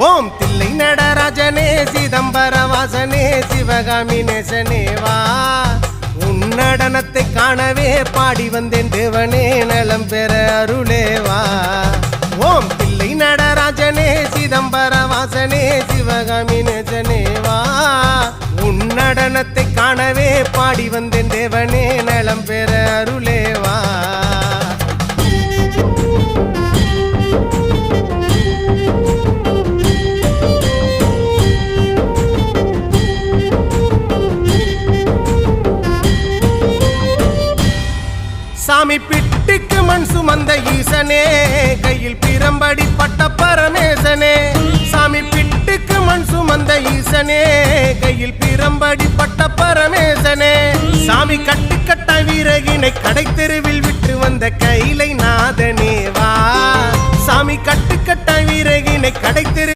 ஓம் தில்லை நடராஜனே சிதம்பர வாசனே சிவகாமி நேசனே வா உன் நடனத்தை காணவே பாடி வந்தேன் தேவனே நலம் பெற அருளே வா ஓம் தில்லை நடராஜனே சிதம்பர வாசனே சிவகாமி நேசனே வா உன் நடனத்தை காணவே பாடி வந்தேன் தேவனே நலம் பெற அருளே வா சாமி பிட்டுக்கு மண் சுமந்த ஈசனே கையில் பிரம்படி பட்ட பரமேசனே சாமி பிட்டுக்கு மண் சுமந்த ஈசனே கையில் பிரம்படி பட்ட பரமேசனே சாமி கட்டுக்கட்ட வீரகினை கடை தெருவில் விட்டு வந்த கைலை நாதனே வா சாமி கட்டுக்கட்ட வீரகினை கடை தெரு